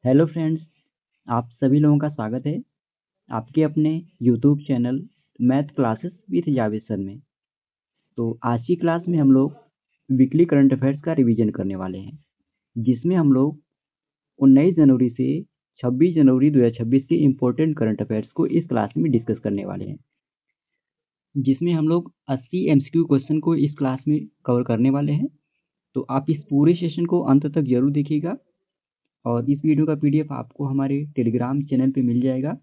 Hello friends, आप सभी लोगों का स्वागत है आपके अपने YouTube channel math classes with Javed sir में। तो आज की क्लास में हम लोग वीकली करंट अफेयर्स का रिवीजन करने वाले हैं, जिसमें हम लोग 19 जनवरी से 26 जनवरी 2026 के इम्पोर्टेंट करंट अफेयर्स को इस क्लास में डिस्कस करने वाले हैं, जिसमें हम लोग 80 एमसीक्यू क्वेश्चन को इस क्लास में कवर करने वाले हैं। तो आप इस पूरे सेशन को अंत तक जरूर देखिएगा और इस वीडियो का पीडीएफ आपको हमारे टेलीग्राम चैनल पे मिल जाएगा,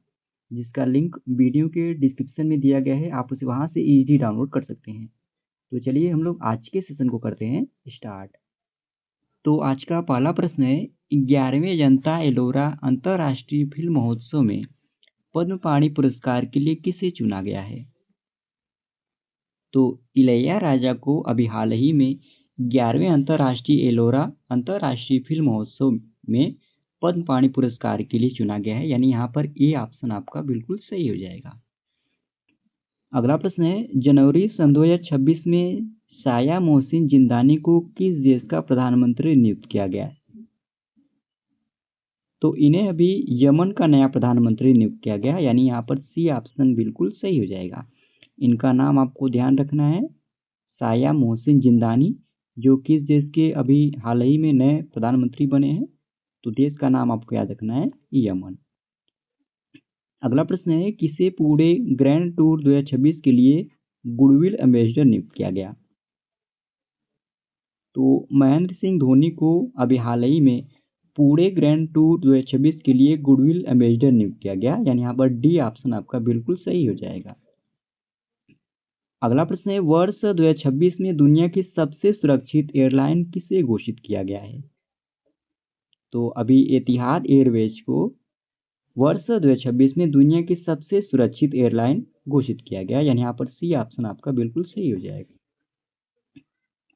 जिसका लिंक वीडियो के डिस्क्रिप्शन में दिया गया है। आप उसे वहां से इजीली डाउनलोड कर सकते हैं। तो चलिए हम लोग आज के सेशन को करते हैं स्टार्ट। तो आज का पहला प्रश्न है, 11वें जनता एलोरा अंतर्राष्ट्रीय फिल्म महोत्सव में पद्म पाणि पुरस्कार के लिए किसे चुना गया है? तो इलैयाराजा को अभी हाल ही में 11वें अंतर्राष्ट्रीय एलोरा अंतर्राष्ट्रीय फिल्म महोत्सव में पद्म पाणि पुरस्कार के लिए चुना गया है, यानी यहाँ पर ए ऑप्शन आपका बिल्कुल सही हो जाएगा। अगला प्रश्न है, जनवरी सन 2026 में शाया मोहसिन जिंदानी को किस देश का प्रधानमंत्री नियुक्त किया गया? तो इन्हें अभी यमन का नया प्रधानमंत्री नियुक्त किया गया, यानी यहाँ पर सी ऑप्शन बिल्कुल सही हो जाएगा। इनका नाम आपको ध्यान रखना है, शाया मोहसिन जिंदानी, जो किस देश के अभी हाल ही में नए प्रधानमंत्री बने हैं। तो देश का नाम आपको याद रखना है यमन। अगला प्रश्न है, किसे पूरे ग्रैंड टूर 2026 के लिए गुडविल एम्बेसडर नियुक्त किया गया? तो महेंद्र सिंह धोनी को अभी हाल ही में पूरे ग्रैंड टूर 2026 के लिए गुडविल एम्बेसडर नियुक्त किया गया, यानी यहाँ पर डी ऑप्शन आपका बिल्कुल सही हो जाएगा। अगला प्रश्न है, वर्ष 2026 में दुनिया की सबसे सुरक्षित एयरलाइन किसे घोषित किया गया है? तो अभी एतिहाद एयरवेज को वर्ष 2026 में दुनिया की सबसे सुरक्षित एयरलाइन घोषित किया गया, यानी यहाँ पर सी ऑप्शन आपका बिल्कुल सही हो जाएगा।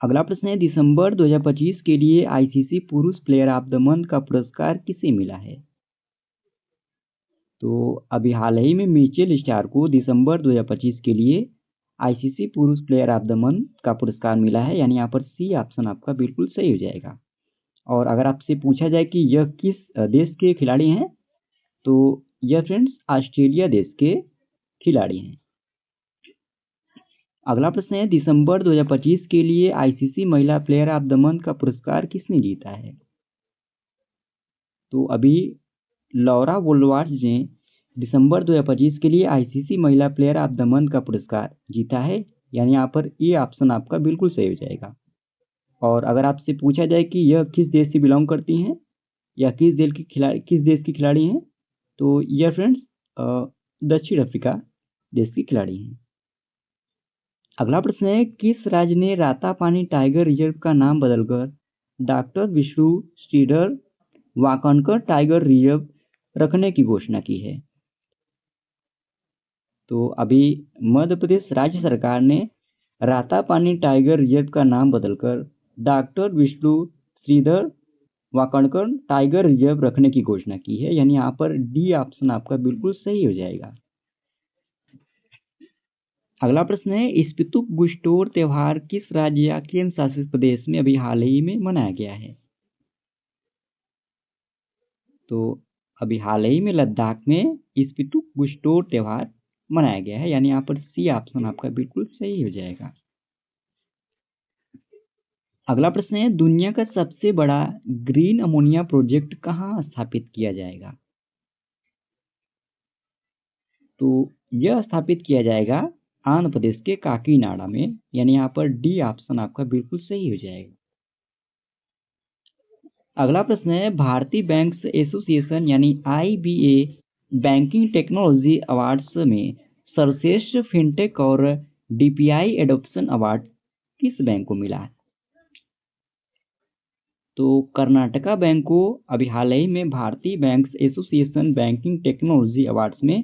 अगला प्रश्न है, दिसंबर 2025 के लिए आईसीसी पुरुष प्लेयर ऑफ द मंथ का पुरस्कार किसे मिला है? तो अभी हाल ही में मिचेल स्टार को दिसंबर 2025 के लिए आईसीसी पुरुष प्लेयर ऑफ द मंथ का पुरस्कार मिला है, यानी यहाँ पर सी ऑप्शन आपका बिल्कुल सही हो जाएगा। और अगर आपसे पूछा जाए कि यह किस देश के खिलाड़ी हैं, तो यह फ्रेंड्स ऑस्ट्रेलिया देश के खिलाड़ी हैं। अगला प्रश्न है, दिसंबर 2025 के लिए आईसीसी महिला प्लेयर ऑफ द मंथ का पुरस्कार किसने जीता है? तो अभी लौरा वोल्वार्स ने दिसंबर 2025 के लिए आईसीसी महिला प्लेयर ऑफ द मंथ का पुरस्कार जीता है, यानी यहाँ पर ए ऑप्शन आपका बिल्कुल सही हो जाएगा। और अगर आपसे पूछा जाए कि यह किस देश से बिलोंग करती हैं या किस देश की खिलाड़ी हैं, तो यह फ्रेंड्स दक्षिण अफ्रीका देश की खिलाड़ी हैं। अगला प्रश्न है, किस राज्य ने रातापानी टाइगर रिजर्व का नाम बदलकर doctor Vishnu Shridhar Wakankar tiger reserve रखने की घोषणा की है? तो अभी मध्य प्रदेश राज्य सरकार ने रातापानी टाइगर रिजर्व का नाम बदलकर doctor Vishnu Shridhar Wakankar tiger reserve रखने की घोषणा की है, यानी यहाँ पर डी ऑप्शन आपका बिल्कुल सही हो जाएगा। अगला प्रश्न है, स्पितुक बुस्टोर त्योहार किस राज्य या केंद्र शासित प्रदेश में अभी हाल ही में मनाया गया है? तो अभी हाल ही में लद्दाख में स्पितुक बुस्टोर त्योहार मनाया गया है, यानी यहाँ पर सी ऑप्शन आपका बिल्कुल सही हो जाएगा। अगला प्रश्न है, दुनिया का सबसे बड़ा ग्रीन अमोनिया प्रोजेक्ट कहाँ स्थापित किया जाएगा? तो यह स्थापित किया जाएगा आंध्र प्रदेश के काकीनाडा में, यानी यहाँ पर डी ऑप्शन आपका बिल्कुल सही हो जाएगा। अगला प्रश्न है, भारतीय बैंक्स एसोसिएशन यानी आईबीए बैंकिंग टेक्नोलॉजी अवार्ड्स में सर्वश्रेष्ठ फिनटेक और डीपीआई एडोप्शन अवार्ड किस बैंक को मिला है? तो कर्नाटका बैंक को अभी हाल ही में भारतीय banks association banking technology awards में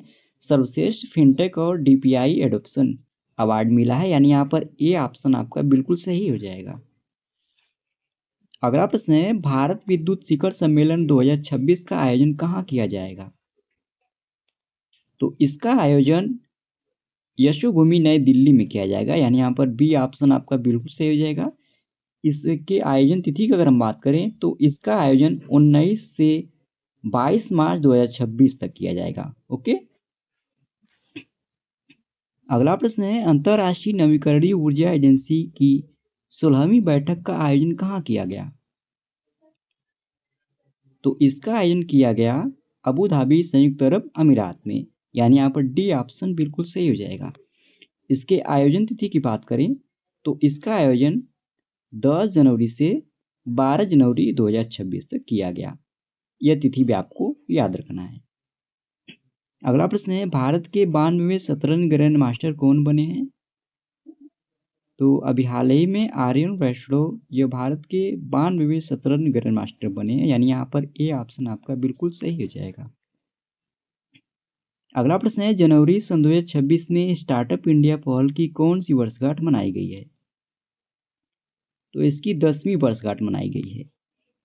सर्वश्रेष्ठ फिनटेक और डीपीआई एडोप्शन अवार्ड मिला है, यानी यहाँ पर ए ऑप्शन आपका बिल्कुल सही हो जाएगा। अगला प्रश्न है, भारत विद्युत शिखर सम्मेलन 2026 का आयोजन कहाँ किया जाएगा? तो इसका आयोजन यशोभूमि नई दिल्ली में किया जाएगा, यानी यहाँ पर बी ऑप्शन आपका बिल्कुल सही हो जाएगा। इसके आयोजन तिथि की अगर हम बात करें तो इसका आयोजन 19 से 22 मार्च 2026 तक किया जाएगा। ओके। अगला प्रश्न है, अंतर्राष्ट्रीय नवीकरणीय ऊर्जा एजेंसी की 16वीं बैठक का आयोजन कहाँ किया गया? तो इसका आयोजन किया गया अबू धाबी, संयुक्त अरब अमीरात में, यानी यहाँ पर डी ऑप्शन बिल्कुल सही हो जाएगा। इसके आयोजन तिथि की बात करें तो इसका आयोजन 10 जनवरी से 12 जनवरी 2026 तक किया गया। यह तिथि भी आपको याद रखना है। अगला प्रश्न है, भारत के 92वें शतरंज ग्रैंड मास्टर कौन बने हैं? तो अभी हाल ही में आर्यन वैष्णव ये भारत के 92वें शतरंज ग्रैंड मास्टर बने हैं, यानी यहाँ पर ए ऑप्शन आपका बिल्कुल सही हो जाएगा। अगला प्रश्न है, जनवरी सन 2026 में स्टार्टअप इंडिया पहल की कौन सी वर्षगांठ मनाई गई है? तो इसकी 10वीं वर्षगांठ मनाई गई है।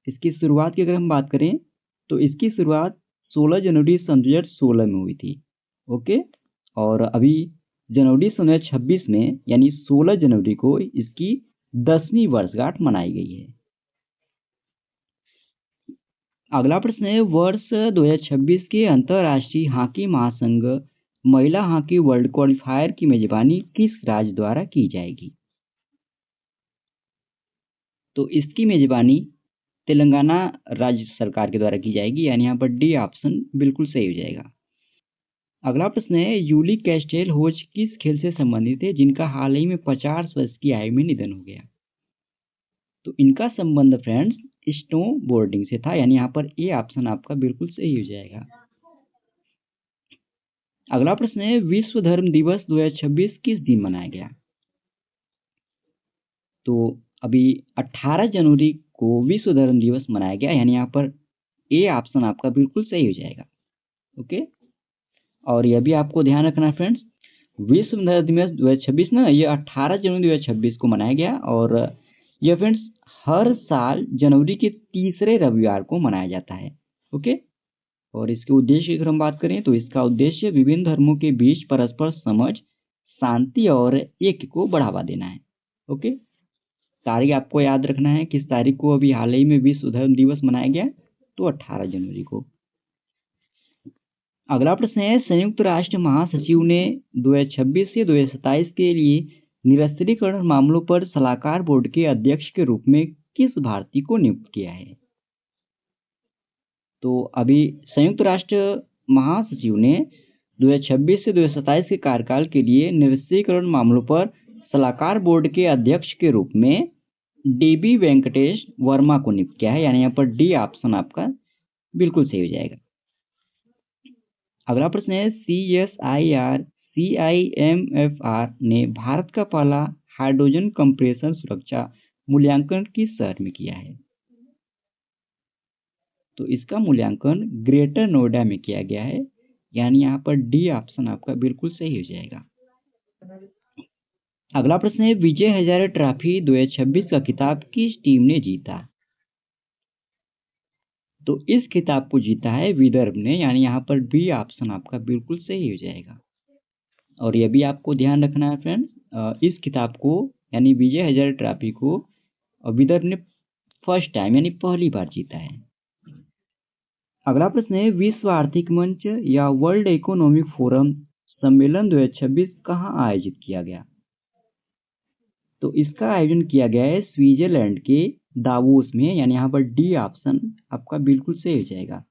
इसकी शुरुआत की अगर हम बात करें तो इसकी शुरुआत 16 जनवरी सन 2016 में हुई थी। ओके। और अभी जनवरी सन 2026 में यानी 16 जनवरी को इसकी 10वीं वर्षगांठ मनाई गई है। अगला प्रश्न है, वर्ष 2026 के अंतर्राष्ट्रीय हॉकी महासंघ महिला हॉकी वर्ल्ड क्वालिफायर की मेजबानी किस राज्य द्वारा की जाएगी? तो इसकी मेजबानी तेलंगाना राज्य सरकार के द्वारा की जाएगी, यानी यहाँ पर डी ऑप्शन बिल्कुल सही हो जाएगा। अगला प्रश्न है, यूली कैस्टेल होज किस खेल से संबंधित है जिनका हाल ही में 50 वर्ष की आयु में निधन हो गया? तो इनका संबंध फ्रेंड्स स्नो बोर्डिंग से था, यानी यहाँ पर ए ऑप्शन आपका बिल्कुल सही हो जाएगा। अगला प्रश्न है, विश्व धर्म दिवस 2026 किस दिन मनाया गया? तो अभी 18 जनवरी को विश्व धर्म दिवस मनाया गया, यानी यहाँ पर ए ऑप्शन आपका बिल्कुल सही हो जाएगा। ओके। और यह भी आपको ध्यान रखना है फ्रेंड्स, विश्व धर्म दिवस 2026 ना ये 18 जनवरी 2026 को मनाया गया, और यह फ्रेंड्स हर साल जनवरी के तीसरे रविवार को मनाया जाता है। ओके। और इसके उद्देश्य की अगर हम बात करें तो इसका उद्देश्य विभिन्न धर्मों के बीच परस्पर समझ, शांति और ऐक्य को बढ़ावा देना है। ओके। तारीख आपको याद रखना है, किस तारीख को अभी हाल ही में विश्व धर्म दिवस मनाया गया? तो 18 जनवरी को। अगला प्रश्न है, संयुक्त राष्ट्र महासचिव ने 2026 से 2027 के लिए निरस्त्रीकरण मामलों पर सलाहकार बोर्ड के अध्यक्ष के रूप में किस भारतीय को नियुक्त किया है? तो अभी संयुक्त राष्ट्र महासचिव ने 2026 से 2027 के कार्यकाल के लिए निरस्त्रीकरण मामलों पर सलाहकार बोर्ड के अध्यक्ष के रूप में डीबी वेंकटेश वर्मा को नियुक्त किया है, यानी यहाँ पर डी ऑप्शन आपका बिल्कुल सही हो जाएगा। अगला प्रश्न है, CSIR-CIMFR ने भारत का पहला हाइड्रोजन कंप्रेशन सुरक्षा मूल्यांकन किस शहर में किया है? तो इसका मूल्यांकन ग्रेटर नोएडा में किया गया है, यानी यहाँ पर डी ऑप्शन आपका बिल्कुल सही हो जाएगा। अगला प्रश्न है, विजय हजारे ट्रॉफी 2026 का खिताब किस टीम ने जीता? तो इस खिताब को जीता है विदर्भ ने, यानी यहाँ पर बी ऑप्शन आपका बिल्कुल सही हो जाएगा। और यह भी आपको ध्यान रखना है फ्रेंड्स, इस खिताब को यानी विजय हजारे ट्रॉफी को विदर्भ ने फर्स्ट टाइम यानी पहली बार जीता है। अगला प्रश्न है, विश्व आर्थिक मंच या वर्ल्ड इकोनॉमिक फोरम सम्मेलन 2026 कहाँ आयोजित किया गया? तो इसका आयोजन किया गया है स्विट्जरलैंड के दावोस में, यानी यहाँ पर डी ऑप्शन आपका बिल्कुल सही हो जाएगा।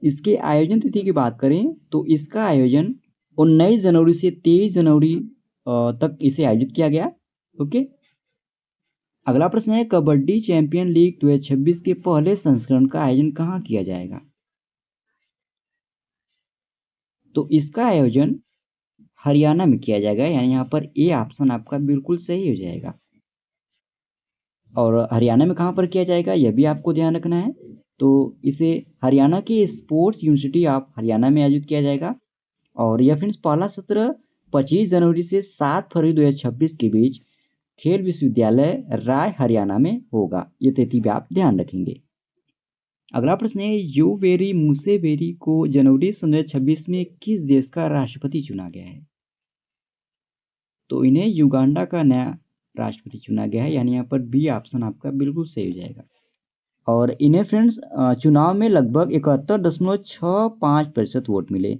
इसके आयोजन तिथि की बात करें तो इसका आयोजन 19 जनवरी से 23 जनवरी तक इसे आयोजित किया गया। ओके। अगला प्रश्न है, कबड्डी चैंपियन लीग 2026 के पहले संस्करण का आयोजन कहाँ किया जाएगा? तो इसका आयोजन हरियाणा में किया जाएगा, यानी यहाँ पर ए ऑप्शन आपका बिल्कुल सही हो जाएगा। और हरियाणा में कहाँ पर किया जाएगा यह भी आपको ध्यान रखना है। तो इसे हरियाणा की स्पोर्ट्स यूनिवर्सिटी ऑफ हरियाणा में आयोजित किया जाएगा। और यह फ्रेंड्स पहला सत्र 25 जनवरी से 7 फरवरी 2026 के बीच खेल विश्वविद्यालय राय हरियाणा में होगा। ये तिथि भी आप ध्यान रखेंगे। अगला प्रश्न है, योवेरी मुसेवेरी को जनवरी 2026 में किस देश का राष्ट्रपति चुना गया है? तो इन्हें युगांडा का नया राष्ट्रपति चुना गया है, यानी यहाँ पर बी ऑप्शन आपका बिल्कुल सही हो जाएगा। और इन्हें फ्रेंड्स चुनाव में लगभग 71.65% वोट मिले।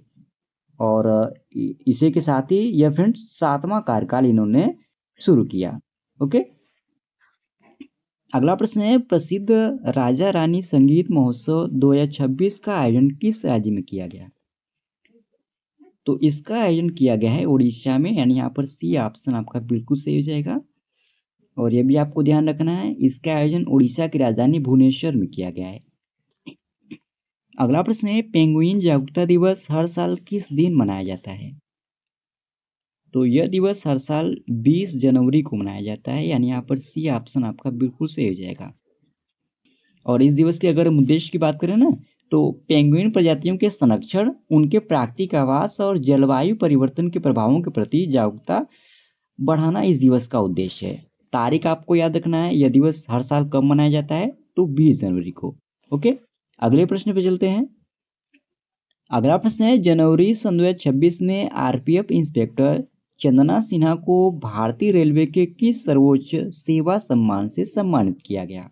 और इसी के साथ ही यह फ्रेंड्स 7वां कार्यकाल इन्होंने शुरू किया। ओके, अगला प्रश्न है, प्रसिद्ध राजा रानी संगीत महोत्सव 2026 का आयोजन किस राज्य में किया गया? तो इसका आयोजन किया गया है उड़ीसा में, यानी यहाँ पर सी ऑप्शन आपका बिल्कुल सही हो जाएगा। और ये भी आपको ध्यान रखना है, इसका आयोजन उड़ीसा की राजधानी भुवनेश्वर में किया गया है। अगला प्रश्न है, पेंगुइन जागरूकता दिवस हर साल किस दिन मनाया जाता है? तो यह दिवस हर साल 20 जनवरी को मनाया जाता है, यानी यहाँ पर सी ऑप्शन आपका बिल्कुल सही हो जाएगा। और इस दिवस के अगर हम उद्देश्य की बात करें ना, तो पेंगुइन प्रजातियों के संरक्षण, उनके प्राकृतिक आवास और जलवायु परिवर्तन के प्रभावों के प्रति जागरूकता बढ़ाना इस दिवस का उद्देश्य है। तारीख आपको याद रखना है, यह दिवस हर साल कब मनाया जाता है? तो 20 जनवरी को। ओके, अगले प्रश्न पे चलते हैं। अगला प्रश्न है, जनवरी सन 2026 में आरपीएफ इंस्पेक्टर चंदना सिन्हा को भारतीय रेलवे के किस सर्वोच्च सेवा सम्मान से सम्मानित किया गया?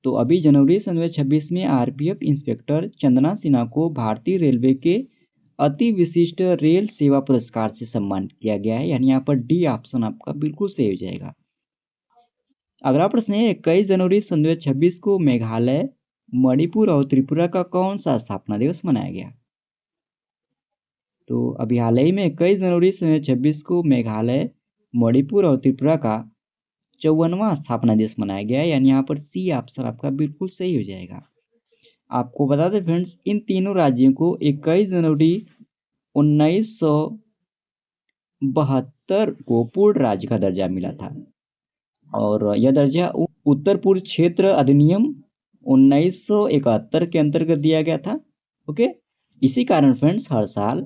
तो अभी जनवरी सन 2026 में आरपीएफ इंस्पेक्टर चंदना सिन्हा को भारतीय रेलवे के अति विशिष्ट रेल सेवा पुरस्कार से सम्मानित किया गया है, यानी यहाँ पर डी ऑप्शन आपका बिल्कुल सही हो जाएगा। अगला प्रश्न है, 21 जनवरी सन 2026 को मेघालय, मणिपुर और त्रिपुरा का कौन सा स्थापना दिवस मनाया गया? तो अभी हाल ही में 21 जनवरी सन 2026 को मेघालय, मणिपुर और त्रिपुरा का 54वां स्थापना दिवस मनाया गया है, यानी यहाँ पर सी ऑप्शन आपका बिल्कुल सही हो जाएगा। आपको बता दें फ्रेंड्स, इन तीनों राज्यों को 21 जनवरी 1972 को पूर्ण राज्य का दर्जा मिला था, और यह दर्जा उत्तर पूर्व क्षेत्र अधिनियम 1971 के अंतर्गत दिया गया था। ओके, इसी कारण फ्रेंड्स हर साल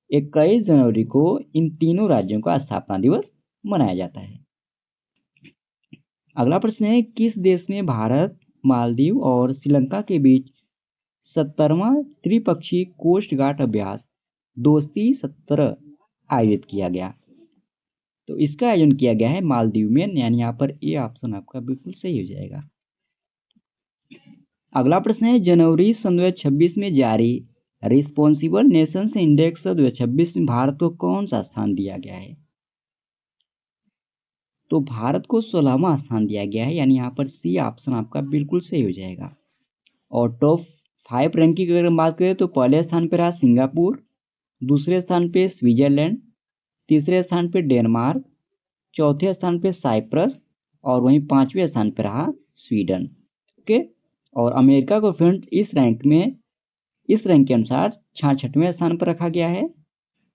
21 जनवरी को इन तीनों राज्यों का स्थापना दिवस मनाया जाता है। अगला प्रश्न है, किस देश में भारत, मालदीव और श्रीलंका के बीच 70वां त्रिपक्षीय कोस्ट गार्ड अभ्यास दोस्ती 17 आयोजित किया गया? तो इसका आयोजन किया गया है मालदीव में, यानी यहाँ पर ए ऑप्शन आपका बिल्कुल सही हो जाएगा। अगला प्रश्न है, जनवरी सन 2026 में जारी रिस्पॉन्सिबल नेशंस इंडेक्स 2026 में भारत को कौन सा स्थान दिया गया है? तो भारत को 16वां स्थान दिया गया है, यानी यहाँ पर सी ऑप्शन आपका बिल्कुल सही हो जाएगा। और टॉप 5 रैंकिंग अगर हम बात करें तो पहले स्थान पर रहा सिंगापुर, दूसरे स्थान पे स्विट्जरलैंड, तीसरे स्थान पे डेनमार्क, चौथे स्थान पे साइप्रस और वहीं 5वें स्थान पर रहा स्वीडन। ओके, और अमेरिका को फ्रेंड इस रैंक के अनुसार 66वें स्थान पर रखा गया है,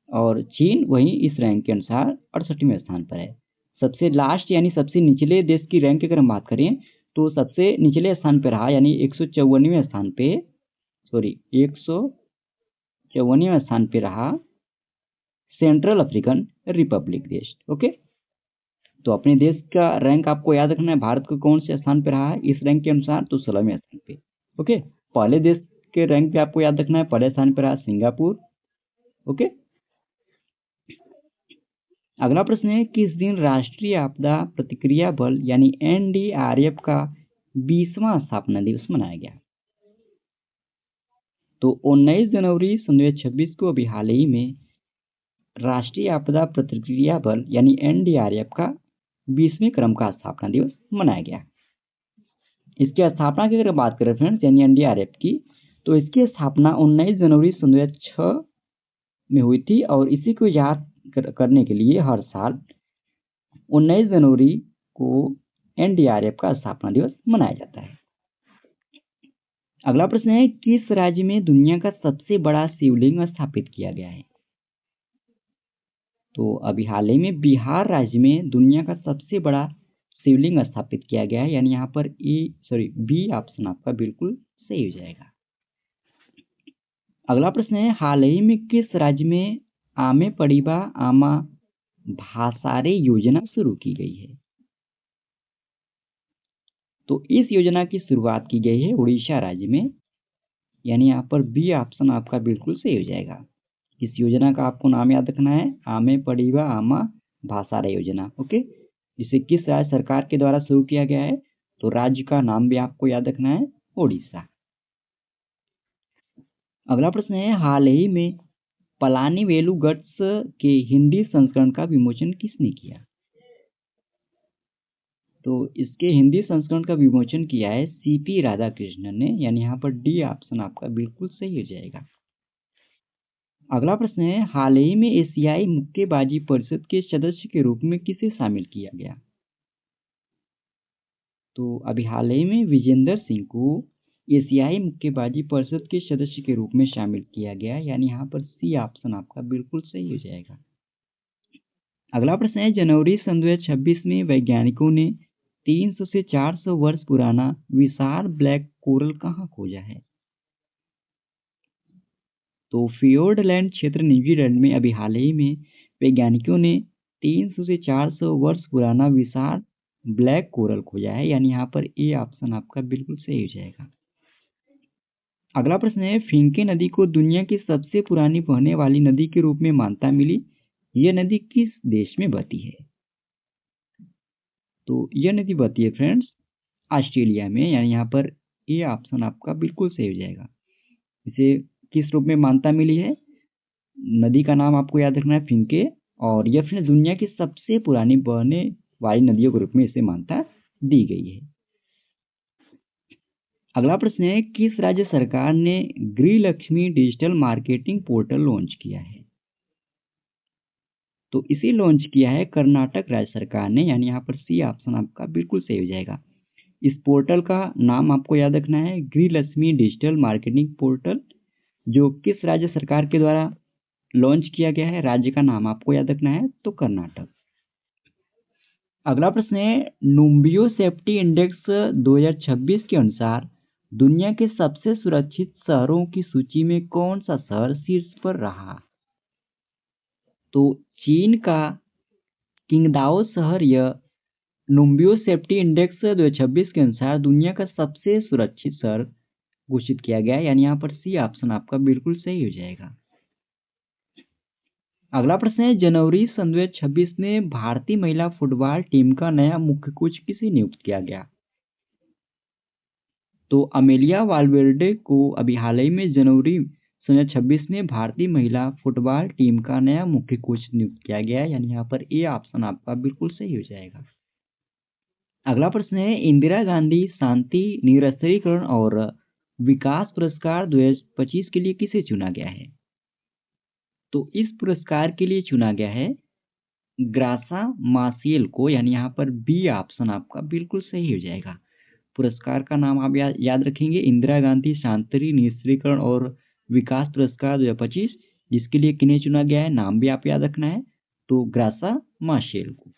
और चीन वहीं इस रैंक के अनुसार 68वें स्थान पर है। सबसे लास्ट यानी सबसे निचले देश की रैंक अगर हम बात करें तो सबसे निचले स्थान पर रहा, यानी 154वें स्थान पे रहा सेंट्रल अफ्रीकन रिपब्लिक देश। ओके, तो अपने देश का रैंक आपको याद रखना है, भारत को कौन से स्थान पे रहा है इस रैंक के अनुसार? तो 16वें स्थान पे। ओके, पहले देश के रैंक पे आपको याद रखना है, पहले स्थान पे रहा सिंगापुर। ओके, अगला प्रश्न है, किस दिन राष्ट्रीय आपदा प्रतिक्रिया बल यानी एनडीआरएफ का 20वां स्थापना दिवस मनाया गया? तो 19 जनवरी सन 2026 को अभी हाल ही में राष्ट्रीय आपदा प्रतिक्रिया बल यानी एनडीआरएफ का 20वें क्रम का स्थापना दिवस मनाया गया। इसकी स्थापना की अगर बात करें फ्रेंड्स, यानी एनडीआरएफ की, तो इसकी स्थापना 19 जनवरी सन 2006 में हुई थी, और इसी को याद करने के लिए हर साल 19 जनवरी को एनडीआरएफ का स्थापना दिवस मनाया जाता है। अगला प्रश्न है, किस राज्य में दुनिया का सबसे बड़ा शिवलिंग स्थापित किया गया है? तो अभी हाल ही में बिहार राज्य में दुनिया का सबसे बड़ा शिवलिंग स्थापित किया गया है, यानी यहाँ पर बी ऑप्शन आपका बिल्कुल सही हो जाएगा। अगला प्रश्न है, हाल ही में किस राज्य में आमे पड़ीबा आमा भासारे योजना शुरू की गई है? तो इस योजना की शुरुआत की गई है उड़ीसा राज्य में, यानी यहाँ पर बी ऑप्शन आपका बिल्कुल सही हो जाएगा। इस योजना का आपको नाम याद रखना है, आमे पड़ीबा आमा भासारे योजना। ओके, इसे किस राज्य सरकार के द्वारा शुरू किया गया है? तो राज्य का नाम भी आपको याद रखना है, ओडिशा। अगला प्रश्न है, हाल ही में पलानी वेलुगट्स के हिंदी संस्करण का विमोचन किसने किया? तो इसके हिंदी संस्करण का विमोचन किया है सीपी राधाकृष्णन ने, यानी यहाँ पर डी ऑप्शन आपका बिल्कुल सही हो जाएगा। अगला प्रश्न है, हाल ही में एशियाई मुक्केबाजी परिषद के सदस्य के रूप में किसे शामिल किया गया? तो अभी हाल ही में विजेंदर सिंह को एशियाई मुक्केबाजी परिषद के सदस्य के रूप में शामिल किया गया, यानी यहाँ पर सी ऑप्शन आपका बिल्कुल सही हो जाएगा। अगला प्रश्न है, जनवरी सन 2026 में वैज्ञानिकों ने 300 से 400 वर्ष पुराना विशाल ब्लैक कोरल कहाँ खोजा है? तो फियोर्डलैंड क्षेत्र न्यूजीलैंड में अभी हाल ही में वैज्ञानिकों ने 300 से 400 वर्ष पुराना विशाल ब्लैक कोरल खोजा है, यानी यहाँ पर ए ऑप्शन आपका बिल्कुल सही हो जाएगा। अगला प्रश्न है, फिंके नदी को दुनिया की सबसे पुरानी बहने वाली नदी के रूप में मान्यता मिली, यह नदी किस देश में बहती है? तो यह नदी बहती है फ्रेंड्स ऑस्ट्रेलिया में, यानी यहाँ पर ए ऑप्शन आपका बिल्कुल सही हो जाएगा। इसे किस रूप में मान्यता मिली है? नदी का नाम आपको याद रखना है फिंके, और यह फिर दुनिया की सबसे पुरानी बहने वाली नदियों के रूप में इसे मान्यता दी गई है। अगला प्रश्न है, किस राज्य सरकार ने गृह Lakshmi digital marketing portal launch किया है? तो इसे लॉन्च किया है कर्नाटक राज्य सरकार ने, यानी यहाँ पर सी ऑप्शन आपका बिल्कुल सही हो जाएगा। इस पोर्टल का नाम आपको याद रखना है गृह लक्ष्मी डिजिटल मार्केटिंग पोर्टल, जो किस राज्य सरकार के द्वारा लॉन्च किया गया है, राज्य का नाम आपको याद रखना है, तो कर्नाटक। अगला प्रश्न है, नुम्बियो सेफ्टी इंडेक्स 2026 के अनुसार दुनिया के सबसे सुरक्षित शहरों की सूची में कौन सा शहर शीर्ष पर रहा? तो चीन का किंगदाओ शहर यह नुम्बियो सेफ्टी इंडेक्स 2026 के अनुसार दुनिया का सबसे सुरक्षित शहर घोषित किया गया है, यानी यहाँ पर सी ऑप्शन आपका बिल्कुल सही हो जाएगा। अगला प्रश्न है, जनवरी सन 2026 में भारतीय महिला फुटबॉल टीम का नया मुख्य कोच किसे नियुक्त किया गया? तो अमेलिया वालवेर्डे को अभी हाल ही में जनवरी सन 2026 में भारतीय महिला फुटबॉल टीम का नया मुख्य कोच नियुक्त किया गया है, यानी यहाँ पर ए ऑप्शन आपका बिल्कुल सही हो जाएगा। अगला प्रश्न है, इंदिरा गांधी शांति निरस्त्रीकरण और विकास पुरस्कार 2025 के लिए किसे चुना गया है? तो इस पुरस्कार के लिए चुना गया है ग्रासा मासियल को, यानी यहाँ पर बी ऑप्शन आपका बिल्कुल सही हो जाएगा। पुरस्कार का नाम आप याद रखेंगे, इंदिरा गांधी शांति निरस्त्रीकरण और विकास पुरस्कार 2025, जिसके लिए किन्हें चुना गया है, नाम भी आप याद रखना है, तो ग्रासा मासियल को।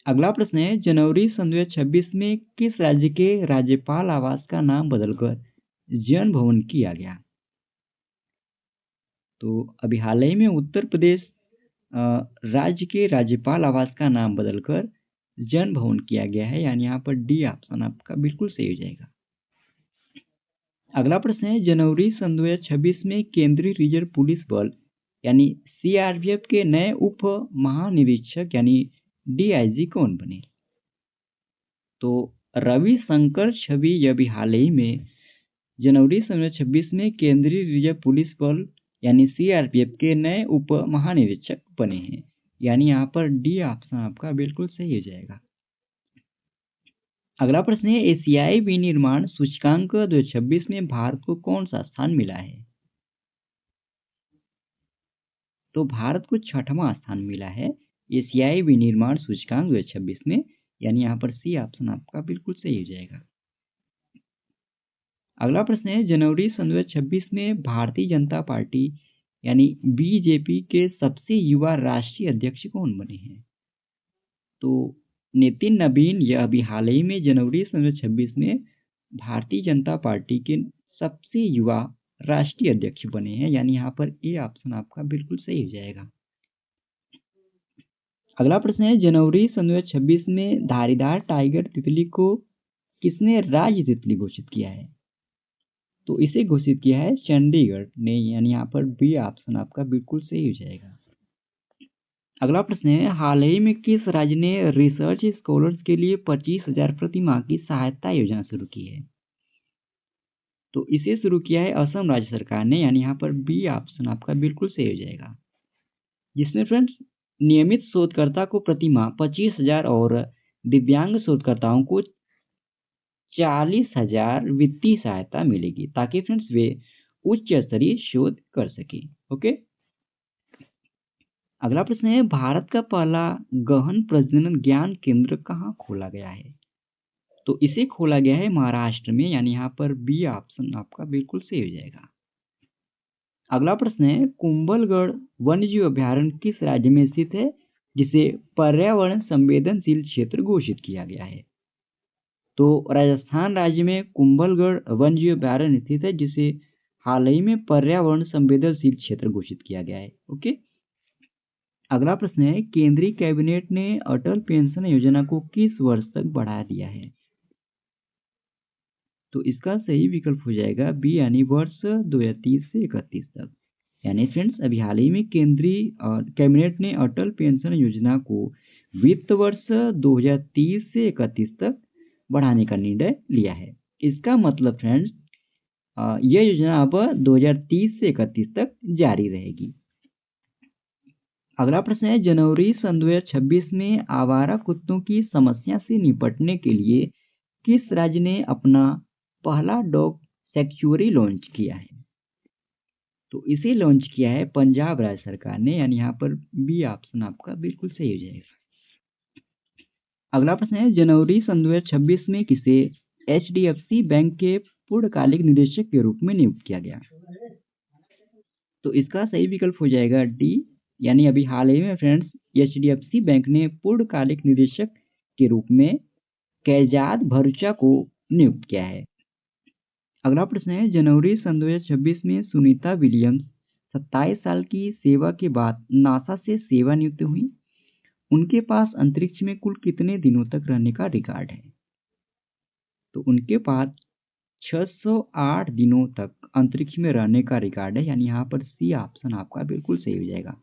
अगला प्रश्न है, जनवरी सन 2026 में किस राज्य के राज्यपाल आवास का नाम बदलकर जन भवन किया गया? तो अभी हाल ही में उत्तर प्रदेश राज्य के राज्यपाल आवास का नाम बदलकर जन भवन किया गया है, यानी यहाँ पर डी ऑप्शन आपका बिल्कुल सही हो जाएगा। अगला प्रश्न है, जनवरी सन 2026 में केंद्रीय रिजर्व पुलिस बल यानी सीआरपीएफ के नए उप महानिरीक्षक यानी डीआईजी कौन बने? तो रविशंकर छवि यह भी हाल ही में जनवरी सन 2026 में केंद्रीय रिजर्व पुलिस बल यानी सीआरपीएफ के नए उप महानिरीक्षक बने हैं, यानी यहाँ पर डी ऑप्शन आपका बिल्कुल सही हो जाएगा। अगला प्रश्न है, एशियाई विनिर्माण सूचकांक 2026 में भारत को कौन सा स्थान मिला है? तो भारत को 6वां स्थान मिला है एशियाई विनिर्माण सूचकांक 2026 में, यानी यहाँ पर सी ऑप्शन आपका बिल्कुल सही हो जाएगा। अगला प्रश्न है, जनवरी सन 2026 में भारतीय जनता पार्टी यानी बीजेपी के सबसे युवा राष्ट्रीय अध्यक्ष कौन बने हैं? तो नितिन नवीन यह अभी हाल ही में जनवरी सन 2026 में भारतीय जनता पार्टी के सबसे युवा राष्ट्रीय अध्यक्ष बने हैं, यानी यहाँ पर ए ऑप्शन आपका बिल्कुल सही हो जाएगा। अगला प्रश्न है, जनवरी सन 2026 में धारीदार टाइगर तितली को किसने राज्य तितली घोषित किया है? तो इसे घोषित किया है चंडीगढ़ ने, यानी यहाँ पर बी ऑप्शन आपका बिल्कुल सही हो जाएगा। अगला प्रश्न है, हाल ही में किस राज्य ने रिसर्च स्कॉलर्स के लिए 25,000 प्रति माह की सहायता योजना शुरू की है? तो इसे शुरू किया है असम राज्य सरकार ने, यानी यहाँ पर बी ऑप्शन आपका बिल्कुल सही हो जाएगा। जिसमें फ्रेंड्स नियमित शोधकर्ता को प्रति माह 25,000 और दिव्यांग शोधकर्ताओं को 40,000 वित्तीय सहायता मिलेगी, ताकि फ्रेंड्स वे उच्च स्तरीय शोध कर सके। ओके। अगला प्रश्न है, भारत का पहला गहन प्रजनन ज्ञान केंद्र कहाँ खोला गया है? तो इसे खोला गया है महाराष्ट्र में, यानी यहाँ पर बी ऑप्शन आपका बिल्कुल सही हो जाएगा। अगला प्रश्न है, कुंभलगढ़ वन्यजीव अभयारण्य किस राज्य में स्थित है जिसे पर्यावरण संवेदनशील क्षेत्र घोषित किया गया है? तो राजस्थान राज्य में कुंभलगढ़ वन्यजीव अभयारण्य स्थित है, जिसे हाल ही में पर्यावरण संवेदनशील क्षेत्र घोषित किया गया है। ओके। अगला प्रश्न है, केंद्रीय कैबिनेट ने अटल पेंशन योजना को किस वर्ष तक बढ़ा दिया है? तो इसका सही विकल्प हो जाएगा बी, यानी वर्ष 2030 से 31 तक। यानी फ्रेंड्स अभी हाल ही में केंद्रीय कैबिनेट ने अटल पेंशन योजना को वित्त वर्ष 2030 से 31 तक बढ़ाने का निर्णय लिया है। इसका मतलब फ्रेंड्स यह योजना अब 2030 से 31 तक जारी रहेगी। अगला प्रश्न है, जनवरी सन 2026 में आवारा कुत्तों की समस्या से निपटने के लिए किस राज्य ने अपना पहला डॉग सेक्चुरी लॉन्च किया है? तो इसे लॉन्च किया है पंजाब राज्य सरकार ने, यानी यहाँ पर बी ऑप्शन आपका बिल्कुल सही हो जाएगा। अगला प्रश्न है, जनवरी सन 2026 में किसे HDFC बैंक के पूर्णकालिक निदेशक के रूप में नियुक्त किया गया? तो इसका सही विकल्प हो जाएगा डी, यानी अभी हाल ही में फ्रेंड्स HDFC बैंक ने पूर्णकालिक निदेशक के रूप में कैजाद भरूचा को नियुक्त किया है। अगला प्रश्न है, जनवरी सन 2026 में सुनीता विलियम्स 27 साल की सेवा के बाद नासा से सेवानिवृत्त हुई। उनके पास अंतरिक्ष में कुल कितने दिनों तक रहने का रिकॉर्ड है? तो उनके पास 608 दिनों तक अंतरिक्ष में रहने का रिकॉर्ड है, यानी यहाँ पर सी ऑप्शन आपका बिल्कुल सही हो जाएगा।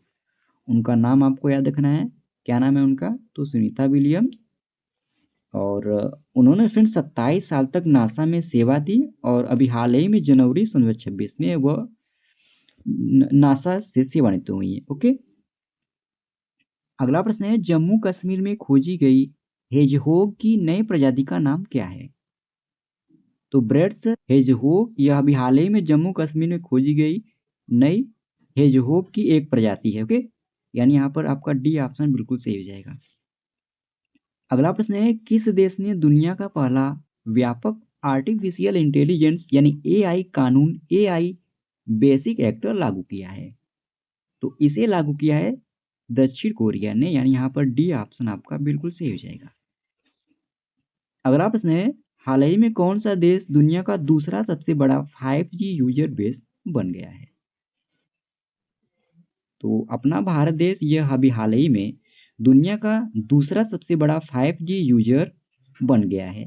उनका नाम आपको याद रखना है, क्या नाम है उनका? तो सुनीता विलियम्स, और उन्होंने फ्रेंड्स 27 साल तक नासा में सेवा दी, और अभी हाल ही में जनवरी 2026 में वह नासा से सेवानिवृत्त हुई है। ओके। अगला प्रश्न है, जम्मू कश्मीर में खोजी गई हेजहोग की नई प्रजाति का नाम क्या है? तो ब्रेड्स हेजहोग, यह अभी हाल ही में जम्मू कश्मीर में खोजी गई नई हेजहोग की एक प्रजाति है। ओके, यानी यहाँ पर आपका डी ऑप्शन बिल्कुल सही हो जाएगा। अगला प्रश्न है, किस देश ने दुनिया का पहला व्यापक आर्टिफिशियल इंटेलिजेंस यानी AI कानून AI बेसिक एक्ट लागू किया है? तो इसे लागू किया है दक्षिण कोरिया ने, यानी यहाँ पर डी ऑप्शन आपका बिल्कुल सही हो जाएगा। अगला प्रश्न है, हाल ही में कौन सा देश दुनिया का दूसरा सबसे बड़ा 5G यूजर बेस बन गया है? तो अपना भारत देश यह अभी हाल ही में दुनिया का दूसरा सबसे बड़ा 5G यूजर बन गया है।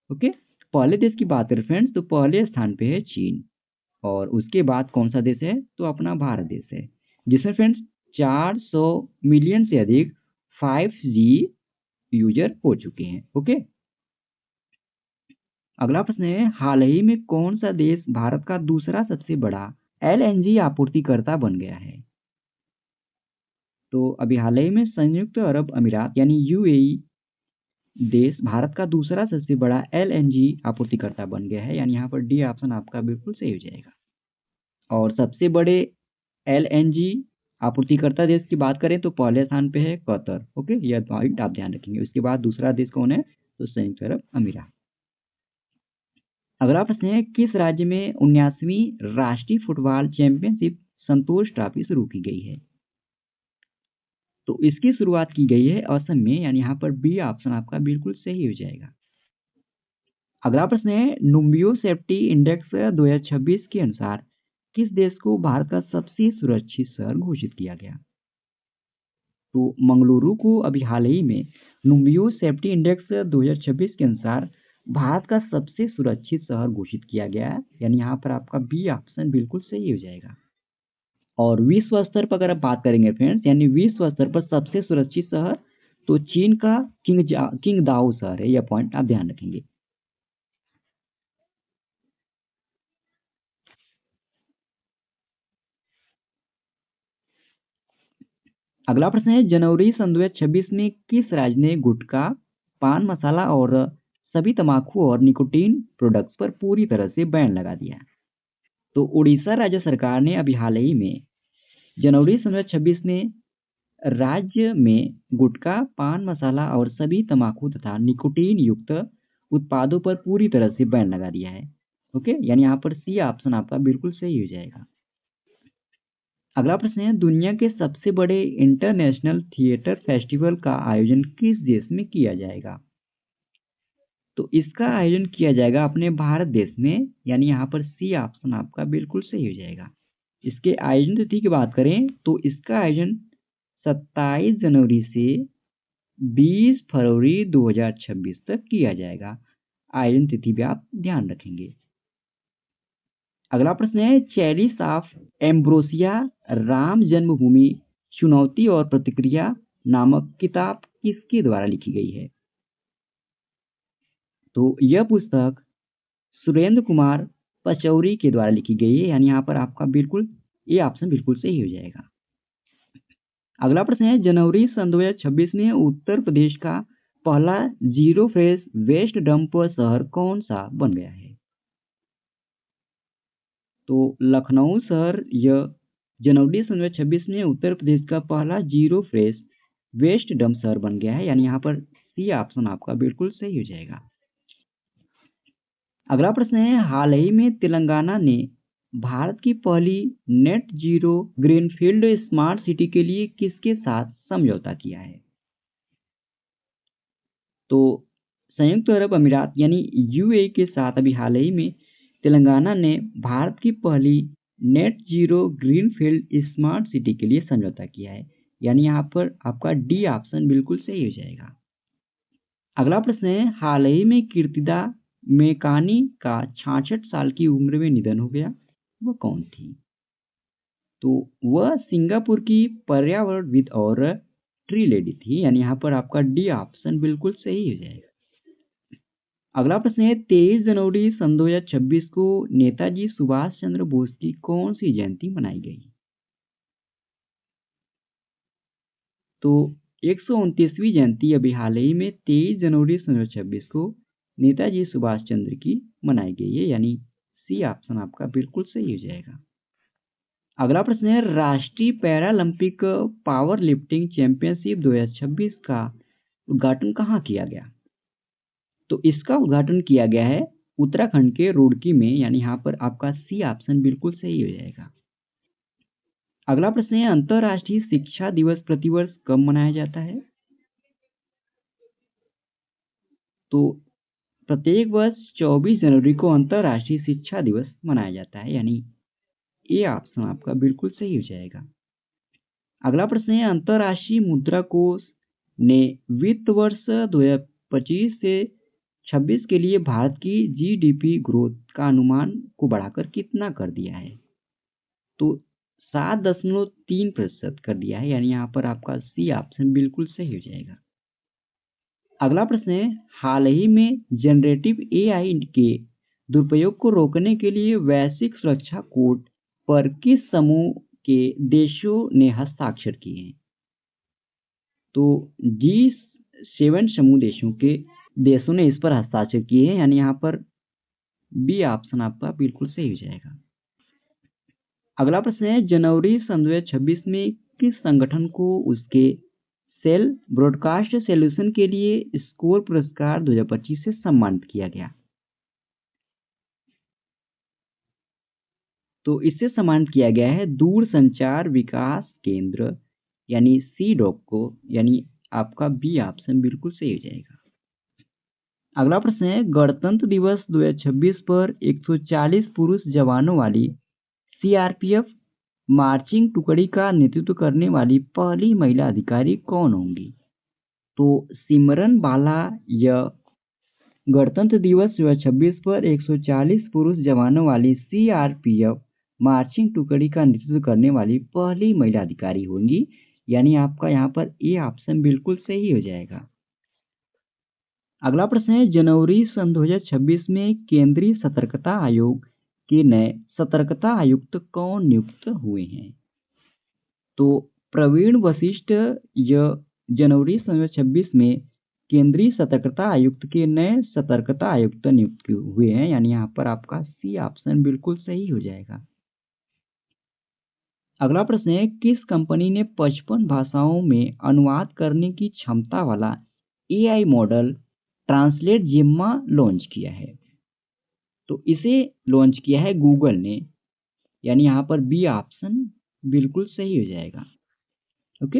ओके, पहले देश की बात करें फ्रेंड्स, तो पहले स्थान पे है चीन, और उसके बाद कौन सा देश है? तो अपना भारत देश है, जिसमें फ्रेंड्स 400 मिलियन से अधिक 5G यूजर हो चुके हैं। ओके। अगला प्रश्न है, हाल ही में कौन सा देश भारत का दूसरा सबसे बड़ा LNG आपूर्तिकर्ता बन गया है? तो अभी हाल ही में संयुक्त अरब अमीरात यानी UAE देश भारत का दूसरा सबसे बड़ा LNG आपूर्तिकर्ता बन गया है, यानी यहाँ पर डी ऑप्शन आपका बिल्कुल सही हो जाएगा। और सबसे बड़े LNG आपूर्तिकर्ता देश की बात करें तो पहले स्थान पे है कतर। ओके, यह पॉइंट आप ध्यान रखेंगे। उसके बाद दूसरा देश कौन है? तो संयुक्त अरब अमीरात। अगला प्रश्न है, किस राज्य में 79वीं राष्ट्रीय फुटबॉल चैंपियनशिप संतोष ट्रॉफी शुरू की गई है? तो इसकी शुरुआत की गई है असम में, यानी यहाँ पर बी ऑप्शन आपका बिल्कुल सही हो जाएगा। अगला प्रश्न है, नुम्बियो सेफ्टी इंडेक्स 2026 के अनुसार किस देश को भारत का सबसे सुरक्षित शहर घोषित किया गया? तो मंगलुरु को अभी हाल ही में नुम्बियो सेफ्टी इंडेक्स 2026 के अनुसार भारत का सबसे सुरक्षित शहर घोषित किया गया है, यानी यहाँ पर आपका बी ऑप्शन बिल्कुल सही हो जाएगा। और विश्व स्तर पर अगर आप बात करेंगे फ्रेंड्स, यानी विश्व स्तर पर सबसे सुरक्षित शहर, तो चीन का किंगदाओ शहर है। यह पॉइंट आप ध्यान रखेंगे। अगला प्रश्न है, जनवरी सन 2026 में किस राज्य ने गुटखा, पान मसाला और सभी तम्बाकू और निकोटीन प्रोडक्ट्स पर पूरी तरह से बैन लगा दिया? तो उड़ीसा राज्य सरकार ने अभी हाल ही में जनवरी सन 2026 में राज्य में गुटखा, पान मसाला और सभी तम्बाकू तथा निकोटीन युक्त उत्पादों पर पूरी तरह से बैन लगा दिया है। ओके, यानी यहाँ पर सी ऑप्शन आपका बिल्कुल सही हो जाएगा। अगला प्रश्न है, दुनिया के सबसे बड़े इंटरनेशनल थिएटर फेस्टिवल का आयोजन किस देश में किया जाएगा? तो इसका आयोजन किया जाएगा अपने भारत देश में, यानी यहाँ पर सी ऑप्शन आपका बिल्कुल सही हो जाएगा। इसके आयोजन तिथि की बात करें तो इसका आयोजन 27 जनवरी से 20 फरवरी 2026 तक किया जाएगा। आयोजन तिथि भी आप ध्यान रखेंगे। अगला प्रश्न है, चेरिस ऑफ एम्ब्रोसिया राम जन्मभूमि चुनौती और प्रतिक्रिया नामक किताब किसके द्वारा लिखी गई है? तो यह पुस्तक सुरेंद्र कुमार पचौरी के द्वारा लिखी गई है, यानी यहाँ पर आपका बिल्कुल ये ऑप्शन बिल्कुल सही हो जाएगा। अगला प्रश्न है, जनवरी सन 2026 में उत्तर प्रदेश का पहला जीरो फेस वेस्ट डंप शहर कौन सा बन गया है? तो लखनऊ शहर यह जनवरी सन 2026 में उत्तर प्रदेश का पहला जीरो फेस वेस्ट डंप शहर बन गया है, यानी यहाँ पर सी ऑप्शन आपका बिल्कुल सही हो जाएगा। अगला प्रश्न है, हाल ही में तेलंगाना ने भारत की पहली net zero greenfield smart city के लिए किसके साथ समझौता किया है? तो संयुक्त अरब अमीरात यानी यूएई के साथ अभी हाल ही में तेलंगाना ने भारत की पहली net zero greenfield smart city के लिए समझौता किया है, यानी यहाँ पर आपका डी ऑप्शन बिल्कुल सही हो जाएगा। अगला प्रश्न है, हाल ही में कीर्तिदा मेकानी का 66 साल की उम्र में निधन हो गया, वह कौन थी? तो वह सिंगापुर की पर्यावरणविद और ट्री लेडी थी, यानी यहाँ पर आपका डी ऑप्शन बिल्कुल सही हो जाएगा। अगला प्रश्न है, 23 जनवरी सन 2026 को नेताजी सुभाष चंद्र बोस की कौन सी जयंती मनाई गई? तो 129वीं जयंती अभी हाल ही में 23 जनवरी सन 2026 को नेताजी सुभाष चंद्र की मनाई गई है, यानी सी ऑप्शन आपका बिल्कुल सही हो जाएगा। अगला प्रश्न है, राष्ट्रीय पैरालंपिक पावर लिफ्टिंग चैंपियनशिप 2026 का उद्घाटन कहाँ किया गया? तो इसका उद्घाटन किया गया है उत्तराखंड के रुड़की में, यानी यहाँ पर आपका सी ऑप्शन बिल्कुल सही हो जाएगा। अगला प्रश्न है, अंतर्राष्ट्रीय शिक्षा दिवस प्रतिवर्ष कब मनाया जाता है? तो प्रत्येक वर्ष 24 जनवरी को अंतर्राष्ट्रीय शिक्षा दिवस मनाया जाता है, यानी ये ऑप्शन आपका बिल्कुल सही हो जाएगा। अगला प्रश्न है, अंतर्राष्ट्रीय मुद्रा कोष ने वित्त वर्ष 2025 से 26 के लिए भारत की जीडीपी ग्रोथ का अनुमान को बढ़ाकर कितना कर दिया है? तो 7.3% कर दिया है, यानी यहाँ पर आपका सी ऑप्शन बिल्कुल सही हो जाएगा। अगला प्रश्न है, हाल ही में जनरेटिव एआई के दुरुपयोग को रोकने के लिए वैश्विक सुरक्षा कोड पर किस समूह के देशों ने हस्ताक्षर किए हैं? तो G7 समूह देशों ने इस पर हस्ताक्षर किए हैं, यानी यहाँ पर बी ऑप्शन आपका बिल्कुल सही हो जाएगा। अगला प्रश्न है, जनवरी सन 2026 में किस संगठन को उसके सेल ब्रॉडकास्ट सॉल्यूशन के लिए स्कोर पुरस्कार 2025 से सम्मानित किया गया? तो इससे सम्मानित किया गया है दूरसंचार विकास केंद्र, यानी सीडॉक को, यानी आपका बी ऑप्शन बिल्कुल सही हो जाएगा। अगला प्रश्न है, गणतंत्र दिवस 2026 पर 140 पुरुष जवानों वाली सीआरपीएफ मार्चिंग टुकड़ी का नेतृत्व करने वाली पहली महिला अधिकारी कौन होंगी? तो सिमरन बाला यह गणतंत्र दिवस 2026 पर 140 पुरुष जवानों वाली सीआरपीएफ मार्चिंग टुकड़ी का नेतृत्व करने वाली पहली महिला अधिकारी होंगी। यानी आपका यहाँ पर ए ऑप्शन बिल्कुल सही हो जाएगा। अगला प्रश्न है, जनवरी सन 2026 में केंद्रीय सतर्कता आयोग के नए सतर्कता आयुक्त कौन नियुक्त हुए हैं? तो प्रवीण वशिष्ठ जनवरी सन 2026 में केंद्रीय सतर्कता आयुक्त के नए सतर्कता आयुक्त नियुक्त हुए हैं। यानी यहाँ पर आपका सी ऑप्शन बिल्कुल सही हो जाएगा। अगला प्रश्न है, किस कंपनी ने 55 भाषाओं में अनुवाद करने की क्षमता वाला एआई मॉडल ट्रांसलेट जिम्मा लॉन्च किया है? तो इसे लॉन्च किया है गूगल ने। यानी यहाँ पर बी ऑप्शन बिल्कुल सही हो जाएगा। ओके,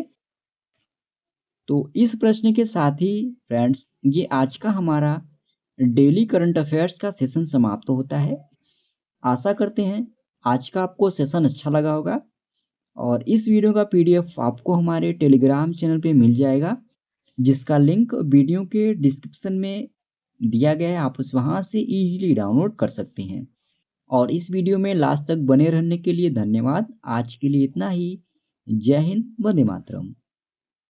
तो इस प्रश्न के साथ ही फ्रेंड्स ये आज का हमारा डेली करंट अफेयर्स का सेशन समाप्त होता है। आशा करते हैं आज का आपको सेशन अच्छा लगा होगा और इस वीडियो का पीडीएफ आपको हमारे टेलीग्राम चैनल पे मिल जाएगा, जिसका लिंक वीडियो के डिस्क्रिप्शन में दिया गया है। आप उस वहाँ से इजीली डाउनलोड कर सकते हैं। और इस वीडियो में लास्ट तक बने रहने के लिए धन्यवाद। आज के लिए इतना ही। जय हिंद, वंदे मातरम।